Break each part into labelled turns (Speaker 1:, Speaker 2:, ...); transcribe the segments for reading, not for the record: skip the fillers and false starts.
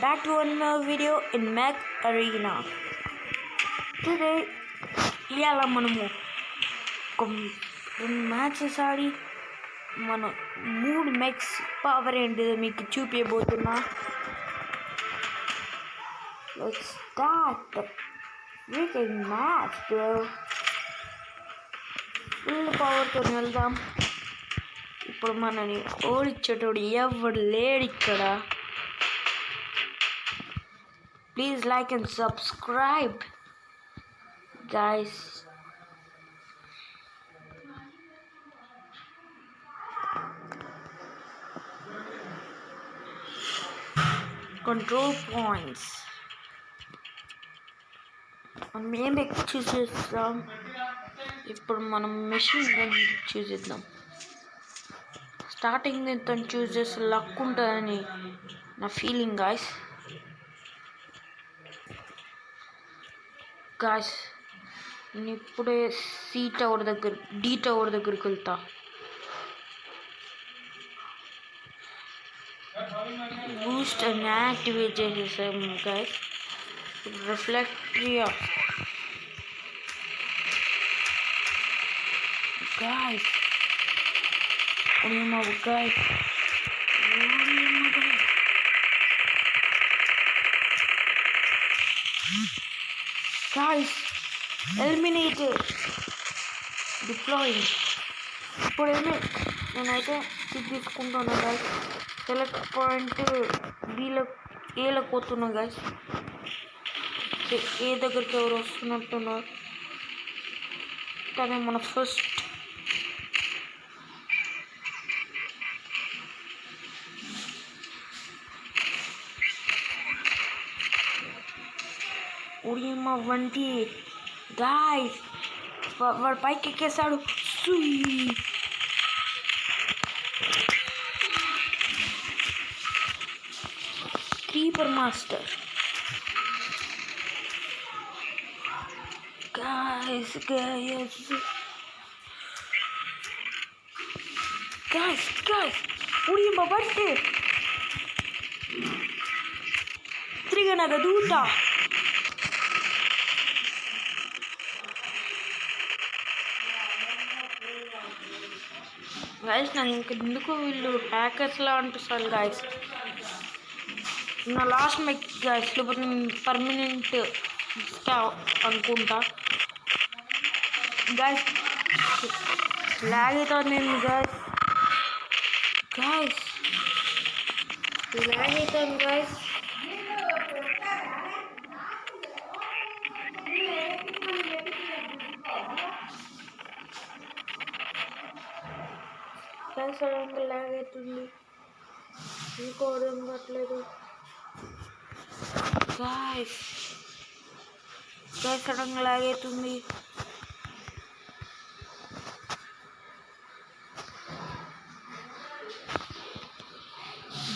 Speaker 1: Back to one more video in Mech Arena. Today ఇవాళ మనము ఒక 2 మ్యాచెస్ ఆడి మన 3 మెక్స్ పవర్ ఏంటిదో మీకు చూపించబోతున్నా. Let's start the freaking match, bro. Full పవర్తో వెళ్దాం. ఇప్పుడు మనని ఓడించేటోడు ఎవడు లేడు ఇక్కడ. Please like and subscribe, guys. Control points. మనం ఏం చూస్ చేస్తాం. ఇప్పుడు మనం మెషిన్ గన్ చూస్ చేద్దాం. స్టార్టింగ్ దీంతో చూస్ చేస్తే లక్ ఉంటుందని నా ఫీలింగ్, గాయస్. నేను ఇప్పుడే డి టవర్ దగ్గరికి వెళ్తా. బూస్ట్ అని యాక్టివేట్ చేసేసాము, గాయస్. రిఫ్లెక్టరియా, guys. Guys Guys, eliminated. Deploying. ఇప్పుడేమి నేనైతే తీసుకుంటున్నా, గాయస్. సెలెక్ట్ పాయింట్ ఏలకు పోతున్నా, గాయస్. ఏ దగ్గరికి ఎవరు వస్తున్నట్టున్నారు. కానీ మన ఫస్ట్ ఉడియమ్మ వంటి, గాయస్. వాడు పైకి ఎక్కేసాడు. Creeper master, guys. ఉడియమ్మ వంటి తిరిగినాక దూతా. గాయస్, నాకు ఇంకెందుకు వీళ్ళు హ్యాకర్స్లా అనిపిస్తారు, గాయస్. నా లాస్ట్ మెక్, గాయస్. లేకపోతే నేను పర్మనెంట్ అనుకుంటా, గాయస్. లాగ్ అవుతుంది, గాయస్. లాగ్ అవుతుంది, గాయస్. సడన్గా లాగ్ అవుతుంది, ఇంకోవడం పట్టలేదు, గాయస్. సడన్గా లాగ్ అవుతుంది.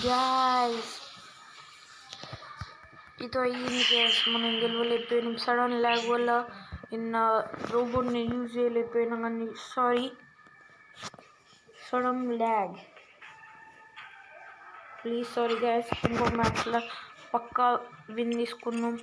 Speaker 1: గాయస్, ఇదో అయ్యింది, గాయస్. మనం గెలవలేకపోయినాం. సడన్ లాగ్ వల్ల నిన్న రోబోట్ని యూజ్ చేయలేకపోయినా, కానీ sorry. Sudden lag, please sorry, guys. ఇంకో మ్యాచ్లో పక్కా విన్ తీసుకున్నాం.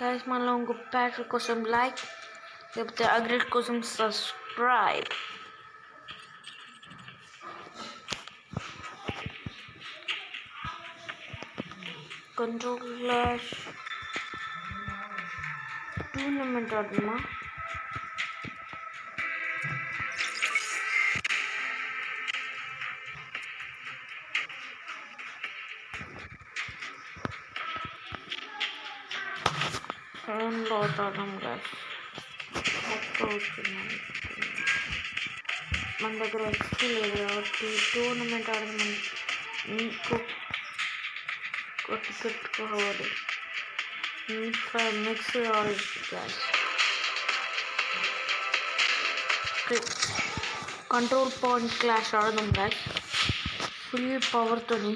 Speaker 1: గాయస్, మనలో ఇంకో ప్యాక్ కోసం లైక్, లేకపోతే అగ్రేడ్ కోసం సబ్స్క్రైబ్. కంట్రోలర్ టూర్నమెంట్ ఆడుతున్నా. ఫోన్లో ఆడతాం, గాయస్. మన దగ్గర ఎక్స్పీ లేదు కాబట్టి టూర్నమెంట్ ఆడదాం. మీకు టికెట్ కావాలి, 5 మెక్స్ కావాలి, గాయస్. కంట్రోల్ పాయింట్ క్లాష్ ఆడదాం, గాయస్. ఫుల్ పవర్తోని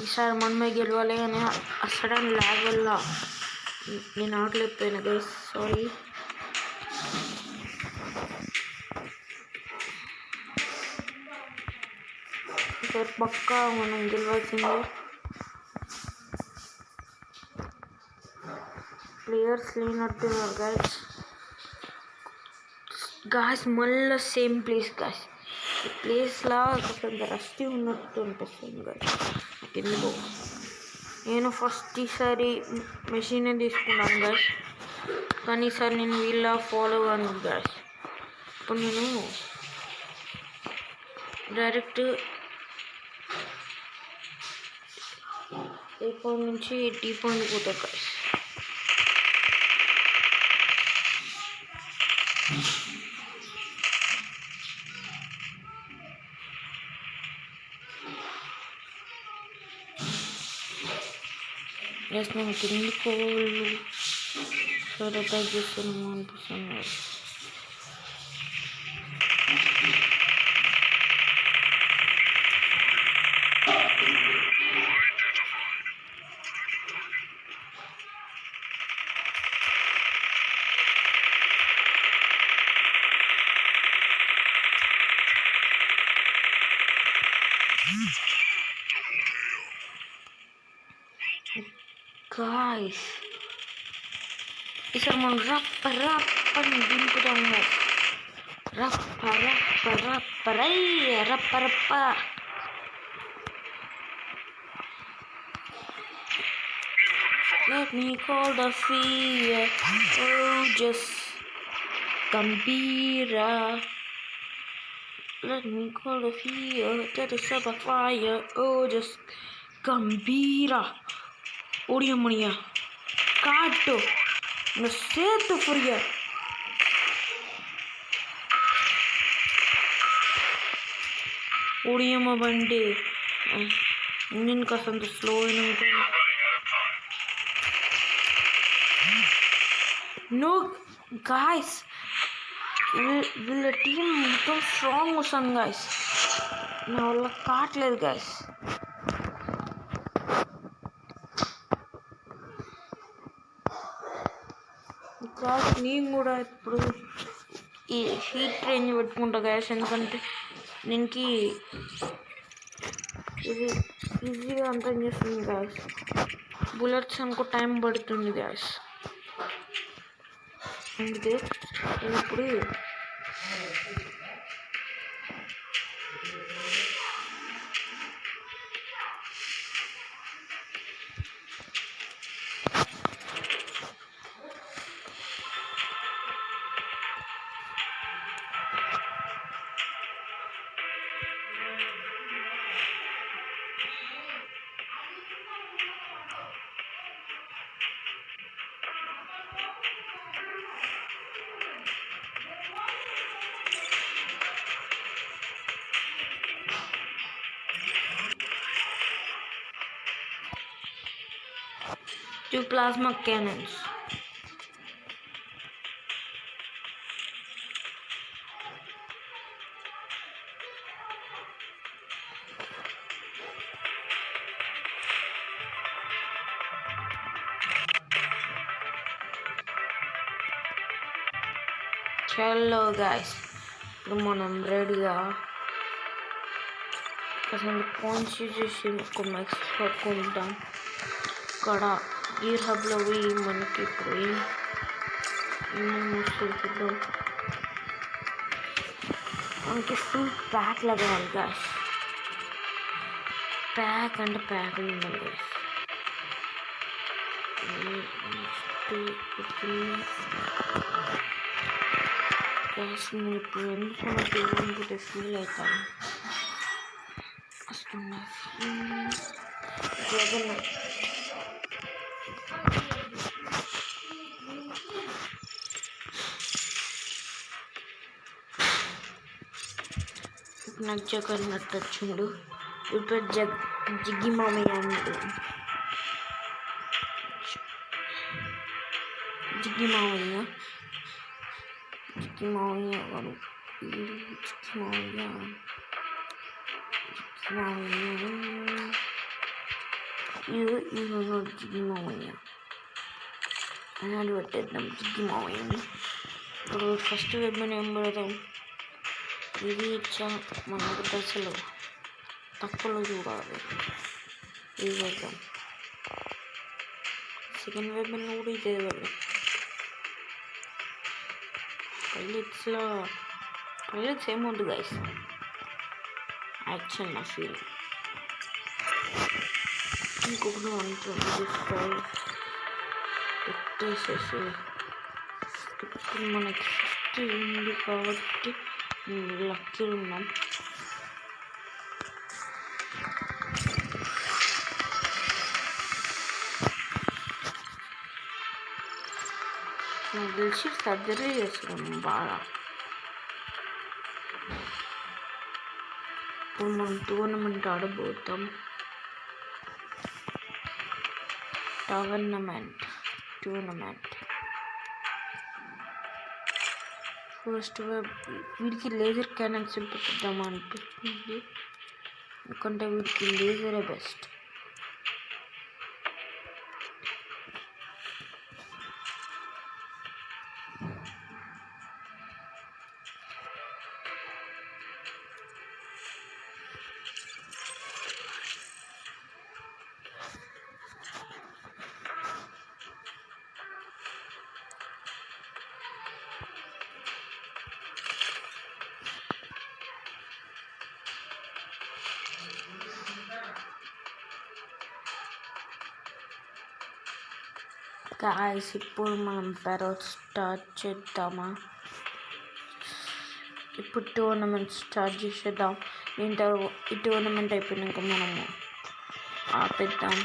Speaker 1: ఈసారి మనమే గెలవాలి అని సడన్ ల్యాగ్ వల్ల నేను ఆడలేకపోయినా గైస్, సారీ. ఈసారి పక్కా మనం గెలవాల్సిందే. ప్లేయర్స్ లేనట్టున్నారు గాయస్ మళ్ళీ సేమ్ ప్లేస్ గాయస్. ఈ ప్లేస్లా కొంత రస్టీ ఉన్నట్టు అనిపిస్తుంది గాయస్ ఎందుకో. నేను ఫస్ట్ ఈసారి మెషినే తీసుకున్నాను గాయస్, కానీ ఈసారి నేను వీళ్ళ ఫాలో కాను గాయస్. ఇప్పుడు నేను డైరెక్ట్ ఏ పాయింట్ నుంచి టీ పాయింట్ పోతా గాయస్. నేను కిందికి వాళ్ళు సరే అటాక్ చేస్తున్నాము అనిపిస్తుంది. గాయస్ ఈసారి మనం రప్పని దింపుతాం గాయస్. రప్ప. Let me call the fear, oh just Gambira. Let me call the fear that is up a fire, oh just Gambira. Odia mania kato no seto furia. Odia ma bande engine ka santo slow inunko. No guys, వీళ్ళ team మొత్తం strong వస్తుంది guys. నా వల్ల కావట్లేదు guys. నేను కూడా ఇప్పుడు ఈ హీట్ రేంజ్ పెట్టుకుంటా గాయస్, ఎందుకంటే దీనికి ఇది ఈజీగా అంతం చేస్తుంది గాయస్. బుల్లెట్స్ అనుకో టైం పడుతుంది గాయస్, అందుకే నేను ఇప్పుడు two plasma cannons. Hello guys, ఇప్పుడు మనం రెడీగా అసలు పాయింట్స్ చేసి ఒక మ్యాక్స్ పట్టుకుంటాం. ఇక్కడ గీర్ హబ్లో పోయి మనకి ఇప్పుడు చూద్దాం. మనకి ఫుల్ ప్యాక్ లగాలి గాయస్. ప్యాక్ అంటే ప్యాక్ ఉండాలి గాయస్. గ్యాస్ నేను ఇప్పుడు ఎందుకు నాకు ఏమనుకుంటే ఫీల్ అవుతాను వస్తున్నాయి. నాకు జగన్నట్టు వచ్చిండు. ఇప్పుడు జిగ్గి మామయ్య అన్నాడు. జిగ్గి మామయ్య వాడు జిగ్గి మామయ్య ఇది జిగ్గి మామయ్య అని పెట్టేద్దాం. జిగ్గి మామయ్యని ఇప్పుడు ఫస్ట్ వెబ్ని ఏం పెడదాం? ఇది ఇచ్చా మనకు దశలు తక్కువలో చూడాలి. ఇది పెడదాం. సెకండ్ వెబ్ని కూడా ఇదే పెడదాం. పైలట్స్ ఏముంది గైస్, యాక్షన్ నా ఫీల్. ఇంకొకటి ఉంటుంది పెట్టేసేసి ఇప్పుడు మనకి 50 ఉంది కాబట్టి లక్కీ ఉన్నాం. నాకు తెలిసి సర్జరీ చేస్తున్నాం బాగా. ఇప్పుడు మనం టోర్నమెంట్ ఆడబోతాం. టోర్నమెంట్ ఫస్ట్ వీడికి లేజర్ క్యానన్స్ పెట్టిద్దాం అనిపిస్తుంది, ఎందుకంటే వీడికి లేజరే బెస్ట్. గాయ్స్ ఇప్పుడు మనం పెరోట్ స్టార్ట్ చేద్దామా? ఇప్పుడు టోర్నమెంట్ స్టార్ట్ చేసేద్దాం. ఈ టోర్నమెంట్ అయిపోయినాక మనము ఆపేద్దాం.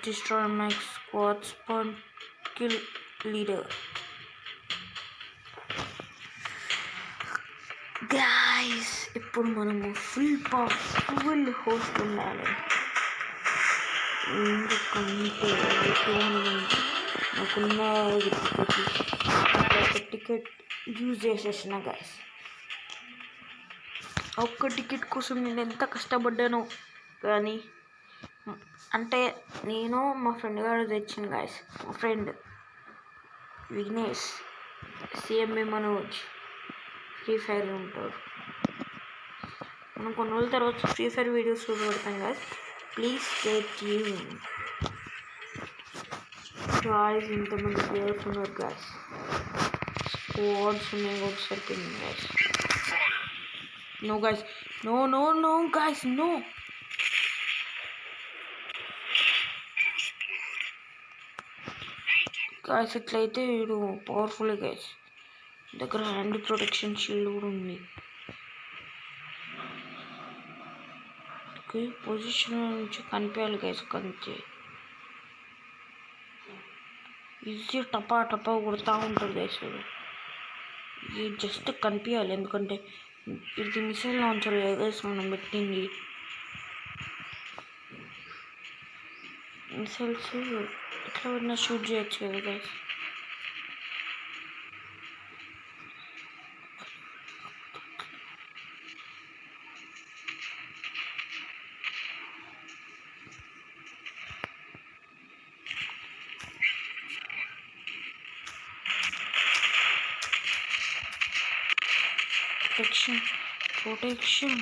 Speaker 1: Destroy max squad span kill leader. Guys ఇప్పుడు మనము ఫుల్ హోస్ట్ ఉండాలి, ఎందుకంటే నాకున్న టికెట్ యూజ్ చేసేసిన గాయస్. ఒక్క టికెట్ కోసం నేను ఎంత కష్టపడ్డాను కానీ, అంటే నేను మా ఫ్రెండ్ గారు తెచ్చిన గాయస్. మా friend Vighnesh, CMA Manoj free fire ఉంటాడు. మనం కొన్ని రోజుల తర్వాత ఫ్రీ ఫైర్ వీడియోస్ చూడబడతాం guys. Please stay tune. Guys ఇంతమంది ప్లేయర్స్ ఉన్నారు గాయస్, స్క్వాడ్స్ ఉన్నాయి ఒకసారి కింద guys. No guys, no guys, no. Guys ఇట్లయితే వీడు పవర్ఫుల్ గాయస్, దగ్గర హ్యాండ్ ప్రొటెక్షన్ షీల్డ్ కూడా ఉంది. పొజిషన్ నుంచి కనిపించాలి గాయస్, కంటే ఈజీ టపా కొడతా ఉంటాడు గాయస్. ఇది జస్ట్ కనిపించాలి, ఎందుకంటే ఇది మిసైల్ లాంచర్ గాయస్ మనం పెట్టింది. మిసైల్స్ ఎట్లా పడినా షూట్ చేయొచ్చు కదా గాయస్. ప్రొటెక్షన్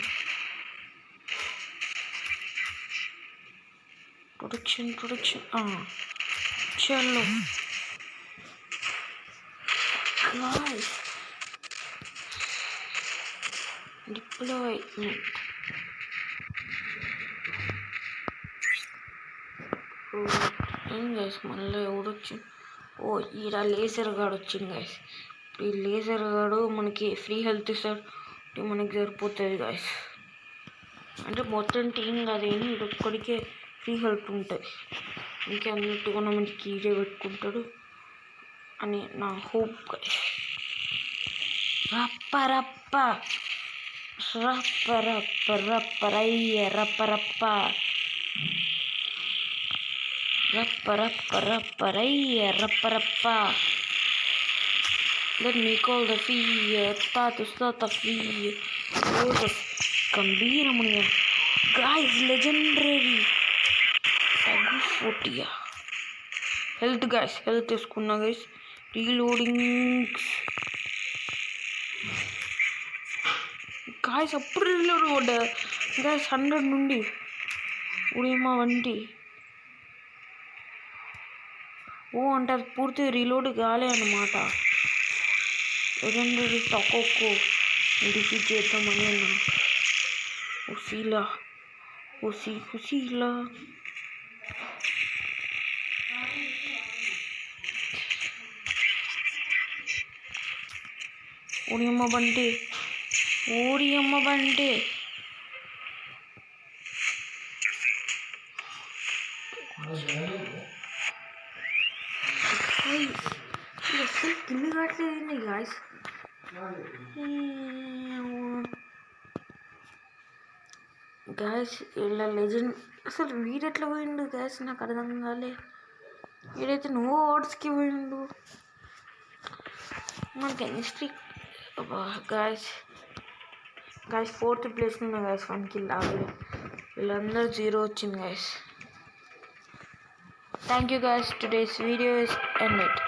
Speaker 1: చలో గాయ్స్. డిప్లాయ్మెంట్. ఏం గాయస్ మళ్ళీ ఎవడొచ్చింది? ఈడ లేజర్ గాడు వచ్చింది గాయస్. ఈ లేజర్ గాడు మనకి ఫ్రీ హెల్త్ ఇస్తాడు, మనకి సరిపోతుంది గాయస్. అంటే మొత్తం టీం కాదేని ఇది ఒక్కడికే ఫ్రీ హెల్త్ ఉంటుంది. ఇంకా అన్ని టోర్నమెంట్కి ఇదే పెట్టుకుంటాడు అని నా హోప్ గాయస్. రప్ప Let me call the fear, status not a fear. గంభీరమునిగా guys legendary 40 health guys, health తీసుకున్నా గైస్. రీలోడింగ్ గాయస్, అప్పుడు రీలోడ్ పడ్డా గాయస్ 100 నుండి ఉడేమా వంటి అంటే అది పూర్తి రీలోడ్ కాలే అన్నమాట. లెజెండరీ తక్కువ డిఫీట్ చేద్దామని అన్నా. ఉసీలా ఓడియమ్మ బంటి అసలు కింది కావట్లేదండి గాయస్. గాయస్ ఇలా లెజెండ్ అసలు వీడెట్లా పోయిండు గాయస్, నాకు అర్థం కాలే. వీడైతే నో వర్డ్స్కి పోయిండు. మనకి ఎన్స్ట్రీ గాయస్ 4th ప్లేస్ ఉన్నా గాయస్. 1 kill already. వీళ్ళందరూ 0 వచ్చింది guys. Thank you guys. Today's video is ended.